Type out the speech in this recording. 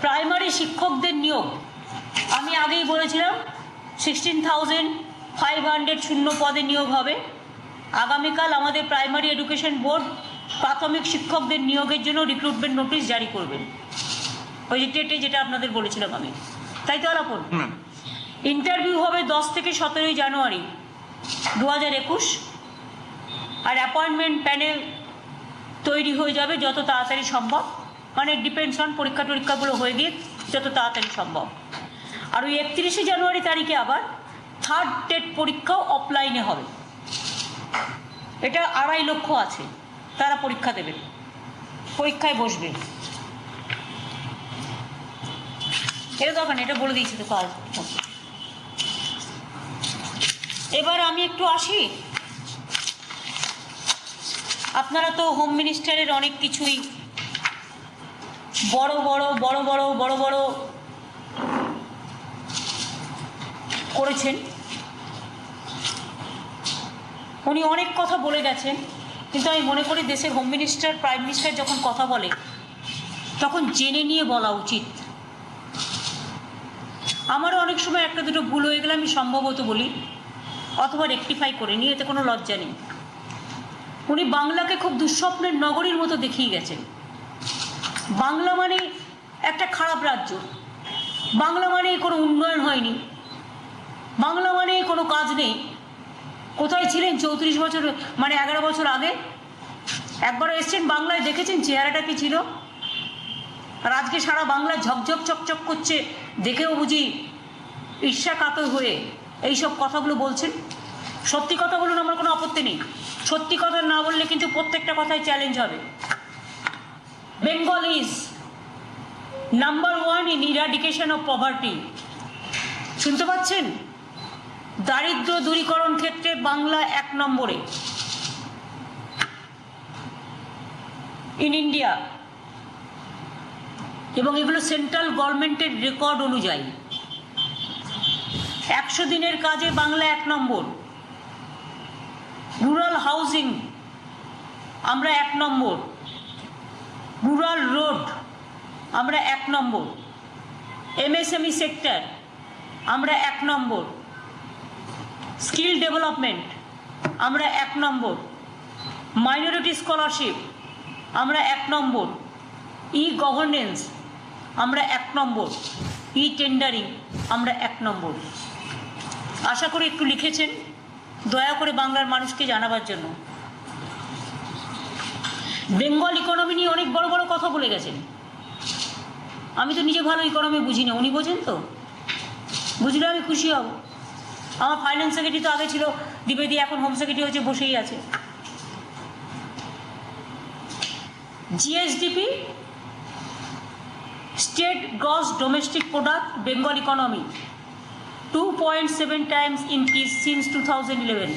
Primary শিক্ষকদের নিয়োগ আমি আগেই বলেছিলাম 16,500 শূন্য পদে নিয়োগ হবে। আগামীকাল আমাদের প্রাইমারি এডুকেশন বোর্ড প্রাথমিক শিক্ষকদের নিয়োগের জন্য রিক্রুটমেন্ট নোটিশ জারি করবেন, ওই ডেটে যেটা আপনাদের বলেছিলাম আমি, তাই তো আলাপন? ইন্টারভিউ হবে 10 থেকে 17 জানুয়ারি 2021, আর অ্যাপয়েন্টমেন্ট প্যানেল তৈরি হয়ে যাবে যত তাড়াতাড়ি সম্ভব, মানে ডিপেন্ডস অন পরীক্ষা টরীক্ষাগুলো হয়ে গিয়ে যত তাড়াতাড়ি সম্ভব। আর ওই 31শে জানুয়ারি তারিখে আবার থার্ড টেট পরীক্ষাও অফলাইনে হবে। এটা 2.5 লক্ষ আছে, তারা পরীক্ষা দেবে, পরীক্ষায় বসবে। এটা দরকার নেই, এটা বলে দিয়েছি তো কাল। এবার আমি একটু আসি, আপনারা তো হোম মিনিস্টারের অনেক কিছুই বড় বড় করেছেন, উনি অনেক কথা বলে গেছেন, কিন্তু আমি মনে করি দেশের হোম মিনিস্টার প্রাইম মিনিস্টার যখন কথা বলে তখন জেনে নিয়ে বলা উচিত। আমারও অনেক সময় একটা দুটো ভুল হয়ে গেলে আমি সম্ভবত বলি, অথবা রেকটিফাই করে নিয়ে, এতে কোনো লজ্জা নেই। উনি বাংলাকে খুব দুঃস্বপ্নের নগরীর মতো দেখিয়ে গেছেন। বাংলা মানে একটা খারাপ রাজ্য, বাংলা মানে কোনো উন্নয়ন হয়নি, বাংলা মানে কোনো কাজ নেই। কোথায় ছিলেন 34 বছর, মানে 11 বছর আগে? একবারও এসছেন বাংলায়, দেখেছেন চেহারাটা কি ছিল? আর আজকে সারা বাংলা ঝকঝক চকচক করছে, দেখেও বুঝি ঈর্ষা কাতর হয়ে এইসব কথাগুলো বলছেন। সত্যি কথা বলুন, আমার কোনো আপত্তি নেই, সত্যি কথা না বললে কিন্তু প্রত্যেকটা কথায় চ্যালেঞ্জ হবে। Bengal is number 1 in eradication of poverty. শুনতে পাচ্ছেন? দারিদ্র দূরীকরণ ক্ষেত্রে বাংলা 1 নম্বরে ইন ইন্ডিয়া, এবং এগুলো সেন্ট্রাল গভর্নমেন্টের রেকর্ড অনুযায়ী। 100 দিনের কাজে বাংলা 1 নম্বর। রুরাল হাউজিং আমরা 1 নম্বর। রুরাল রোড আমরা 1 নম্বর। এমএসএমই সেক্টর আমরা 1 নম্বর। স্কিল ডেভেলপমেন্ট আমরা 1 নম্বর। মাইনরিটি স্কলারশিপ আমরা 1 নম্বর। ই গভর্নেন্স আমরা 1 নম্বর। ই টেন্ডারিং আমরা 1 নম্বর। আশা করি একটু লিখেছেন, দয়া করে বাংলার মানুষকে জানাবার জন্য। বেঙ্গল ইকোনমি নিয়ে অনেক বড় বড় কথা বলে গেছেন। আমি তো নিজে ভালো ইকোনমি বুঝি না, উনি বোঝেন তো, বুঝলে আমি খুশি হব। আমার ফাইন্যান্স সেক্রেটারি তো আগে ছিল দ্বিবেদী, এখন হোম সেক্রেটারি হচ্ছে, বসেই আছে। GSDP, state gross domestic product, Bengal economy 2.7 times increase since 2011.